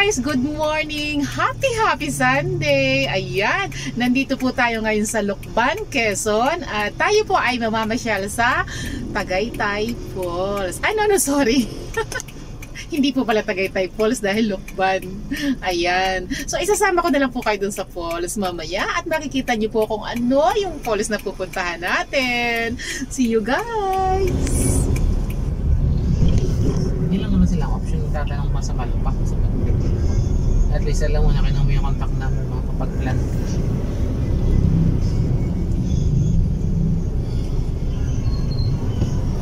guys! Good morning! Happy Sunday! Ayan, nandito po tayo ngayon sa Lucban, Quezon. At tayo po ay mamamasyal sa Tagaytay Falls. Ay, no, sorry. Hindi po pala Tagaytay Falls dahil Lucban. Ayan. So, isasama ko na lang po kayo dun sa falls mamaya. At makikita nyo po kung ano yung falls na pupuntahan natin. See you guys! Hindi lang naman silang option. Tatanong mo sa Malpak. At least alam mo na kinang mo yung contact number mga kapag-plan.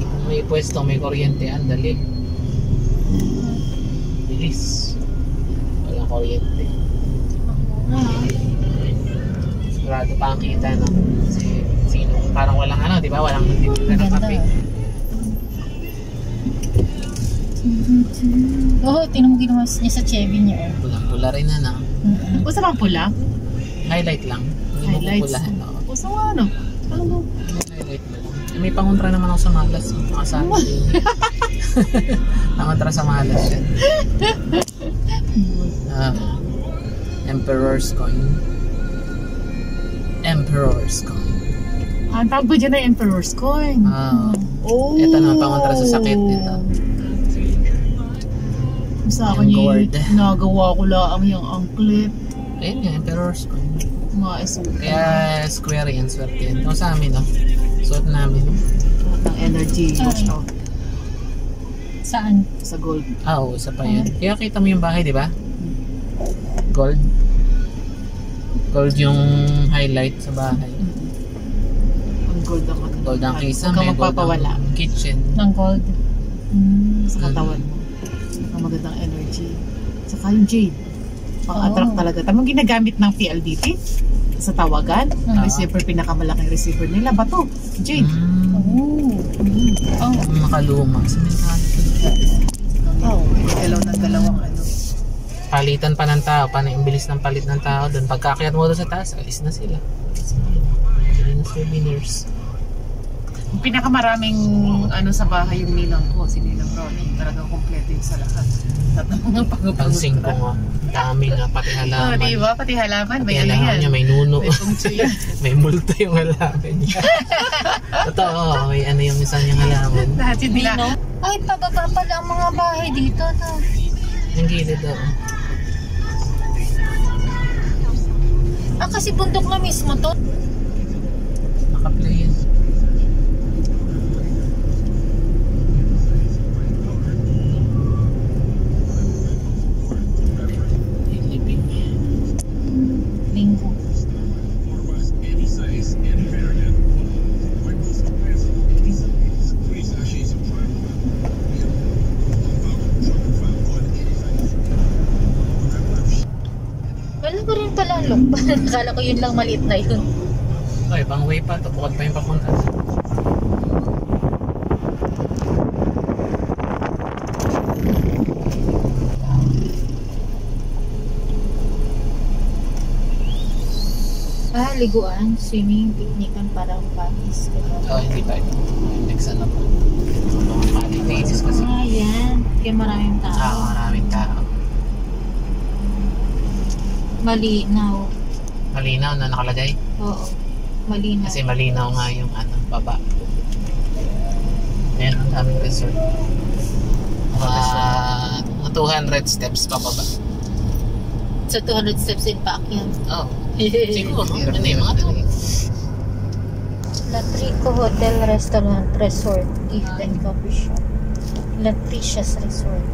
Kung may pwesto, may kuryente, andali. Bilis. Walang kuryente. Sigurado pa ang kita, no? Sino, parang walang ano, di ba? Walang nagtitinda ng kape. Oo, tingnan mo ginawa niya sa Chevy niya. Pulang-pula rin na. Gusto bang pula? Highlight lang. Highlights? Gusto mo ano? Highlight mo lang. May pangontra naman ako sa malas. Nakasabi. Pangontra sa malas yan. Emperor's coin. Emperor's coin. Ang tawag ko dyan na Emperor's coin. Oh. Ito naman pangontra sa sakit dito. Sa akin yung nagawa ko lang yung anklet. Ayun yung Emperor's coin. Mga isuot. Kaya square yan, swerte yan. Ito sa amin, no? Suot namin. Ang energy. Saan? Sa gold. Oo, isa pa yan. Kaya kita mo yung bahay, di ba? Gold. Gold yung highlight sa bahay. Ang gold ang gold ang kisame, gold magpapawala ang kitchen. Ng gold. Sa katawan mo. Ang magandang energy. Saka yung jade. Pang-attract talaga. Tamang ginagamit ng PLDT sa tawagan. Ang receiver, pinakamalaking receiver nila. Bato. Jade. Makaluma. Dalaw ng dalawang ano. Palitan pa ng tao. Paano yung bilis ng palit ng tao doon? Pagkakyat mo doon sa taas, alis na sila. Alis na souvenirs. Yung pinakamaraming ano sa bahay yung ninang ko, si Ninang Ronnie. Talagang kompleto yung sa lahat. Ang singko nga. Dami nga, pati halaman. Diba? Pati halaman. Pati halaman niya, may nuno. May multo yung halaman niya. Totoo, may ano yung isa niyang halaman. Lahat yun nila. Ay, pababa pala ang mga bahay dito. Ang gilid daw. Kasi bundok na mismo to. Naka-play yan. Linggo. Wala ko rin pala ang Lucban. Akala ko yun lang, maliit na yun. Ay, pang way pa. Bukod pa yung papunta. Liguan, swimming, picnican, parang Paris. Hindi pa ito. Next ano pa. Paris kasi. Yan. Kaya maraming tao. Maraming tao. Malinaw. Malinaw na nakalagay? Oo. Malinaw. Kasi malinaw nga yung ano, baba. Ayan, ang daming resort. 200 steps pa baba. So 200 steps in paakyat. Oo. Siguro, no? Ano yung mga to? Latrico Hotel, Restaurant, Resort, Gift and Coffee Shop. Latricia's Resort.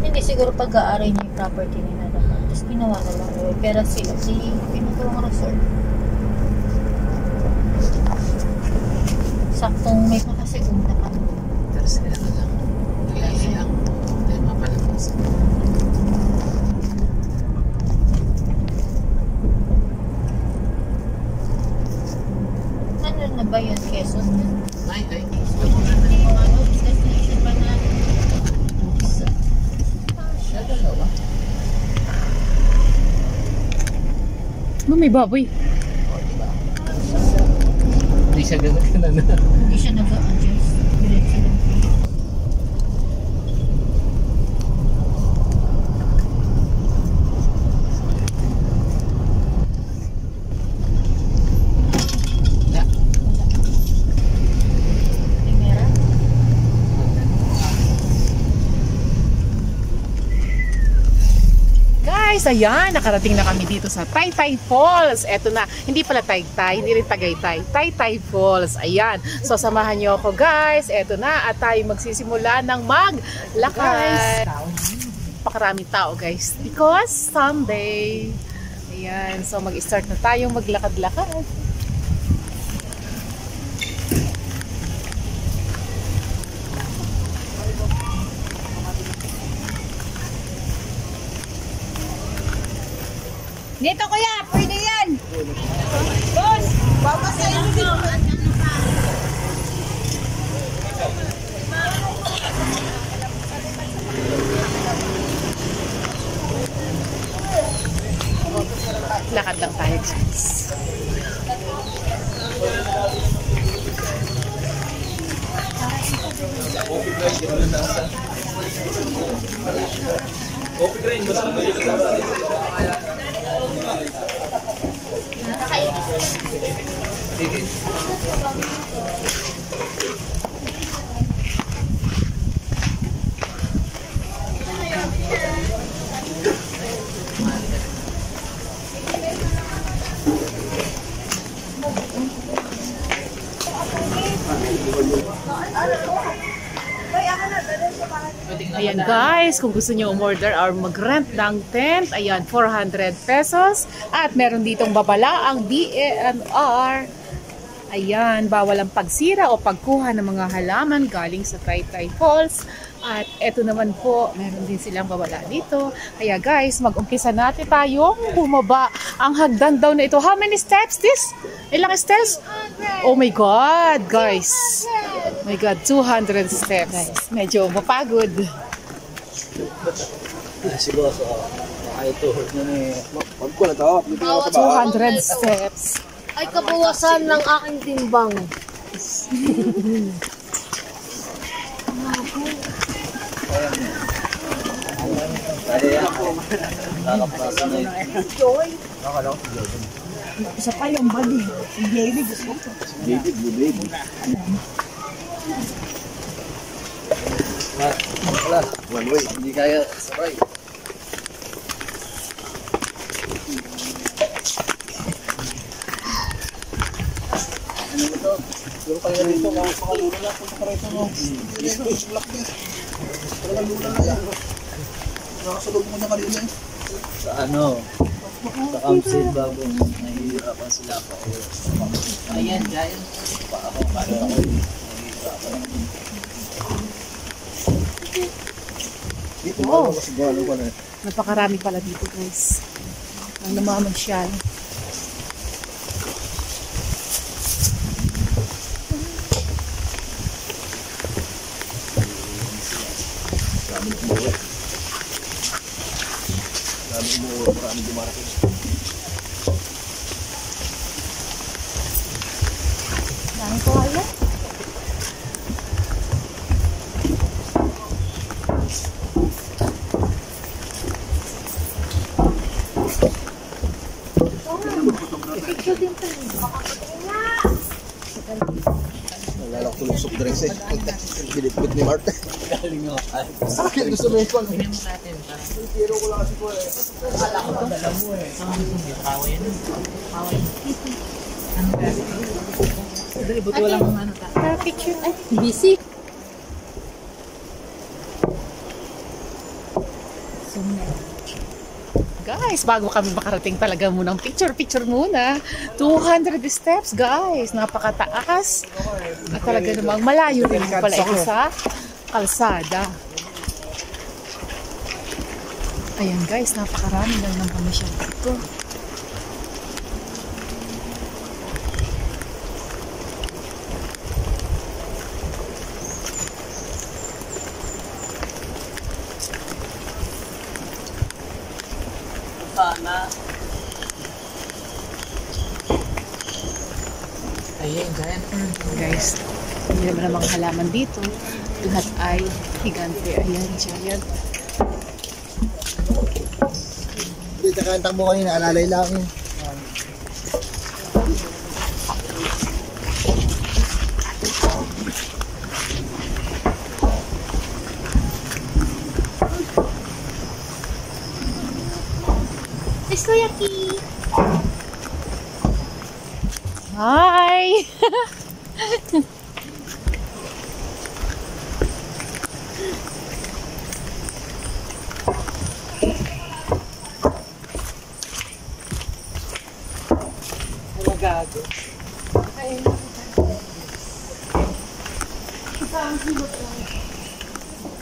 Hindi siguro pag-aaray niya yung property nila naman. Tapos ginawa na lang nila. Pero sila, pinagawang resort. Saktong may makasegunda pa. Tapos sila na lang. Nilali lang. Dahil mapalabas. Ano na ba yun? Quezon yun? Ay. Destination ba na? Dalawa. May baboy. Hindi siya gano'n. Hindi siya nag-adjust. Diretso lang. guys, ayan, nakarating na kami dito sa Taytay Falls. Eto na, hindi pala Taytay, hindi rin Tagaytay, Taytay Falls. Ayan, so samahan nyo ako guys. Eto na, at tayo magsisimula ng maglakad. Pakaraming tao guys, because Sunday. Ayan, so mag-start na tayong maglakad-lakad. Dito kuya, pwede yan. Boss, babasahin mo dito. Lakad lang tayo guys. Ayan guys, kung gusto nyo umorder or mag-rent ng tent, ayan, 400 pesos. At meron ditong babala ang DNR. Ayan, bawal ang pagsira o pagkuha ng mga halaman galing sa Taytay Falls. At eto naman po, meron din silang babala dito. Kaya guys, mag-umpisa natin tayong bumaba. Ang hagdan daw na ito. How many steps this? Ilang steps? Oh my God, guys. Oh my God, 200 steps. Guys, medyo mapagod. Siguro sa ito na ni magkula to. 200 steps. Ay, kabawasan ng aking timbang. Isa pa yung bali. Si David gusto ko. David, baby. Wala. One way. Hindi kaya sabay. Ano ito? Siguro kaya rito. Makalulo lang. Punta ka rito mo. Talagang lula na yan. Nakasulog mo na kanina. Sa ano? Sa Kamsid bago nahihirapan sila pa. Ayan, dahil. Ako, para ako. Nahihirapan. Dito Oh. ako kasi gano'n ko na. Napakarami pala dito guys. Ang namamasyal. Maraming dumarating. Dami ko kaya. Nalalak ko yung soft drinks eh. Binipit ni Marte. Galing nga. Sa akin gusto mo yung pang. Pero ko lang kasi po eh. Dala mo eh. Kaway yan. Kaway. Ano ba? Dali, buti walang ano ta. Picture, ay, busy. Guys, bago kami makarating talaga munang picture muna. 200 steps guys, napakataas. At talaga namang malayo rin pala ito sa kalsada. Ayan guys, napakarami lang ng pamasyal dito. Ayan, dyan. Guys, hindi naman ang mga halaman dito. Lahat ay higante. Ayan, giant. Dito ka ang takbo kanina, alalay lang yun. Miss Kuya Ki. Hi! Gago.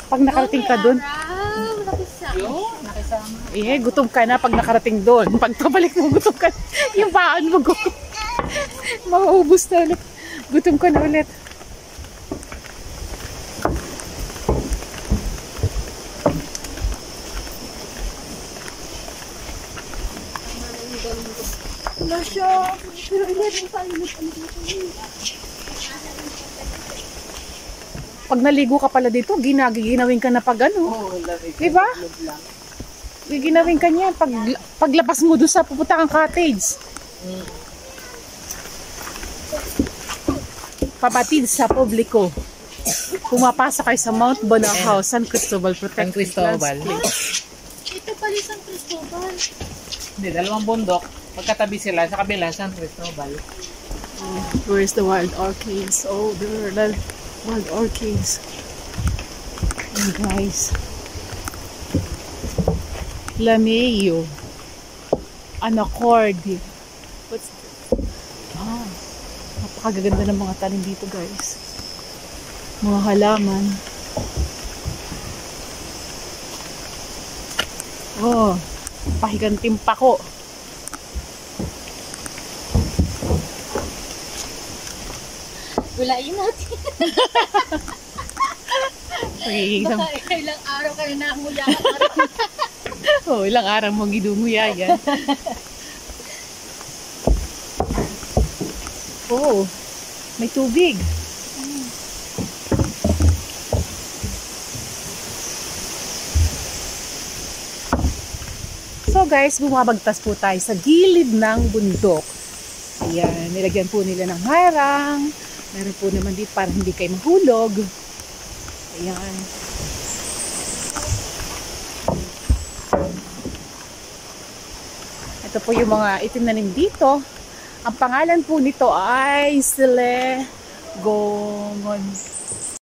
Pag nakarating ka dun, gutom ka na pag nakarating doon. Pag pabalik mo, gutom ka na. Yung baon mo, mauubos na ulit. Gutom ka na ulit. Wala siya. Pero 11 tayo. Pag naligo ka pala dito, giginawin ka na pag ano. Diba? Giginawin ka niya paglabas mo doon sa pupunta kang cottage. Pabatid sa publiko. Pumapasok kayo sa Mount Bonahaw, San Cristobal Protected San Cristobal. Landscape. Ito pala San Cristobal. Hindi, dalawang bundok. Pagkatabi sila, sa kabila, San Cristobal. Where's the wild orchids? Oh, there are the wild orchids. And guys, Lameo, Anacordi. What's napakaganda ng mga tanim dito, guys. Mga halaman. Oh, pahiganting pako. Gulayin natin. Ilang araw kayo na nguya. Oh, ilang araw mo gidunguya yan. Oh, may tubig. So guys, bumabagtas po tayo sa gilid ng bundok. Ayan, nilagyan po nila ng harang. Meron po naman dito para hindi kayo mahulog. Ayan. Ito po yung mga itinanim dito. Ang pangalan po nito ay Selegongon.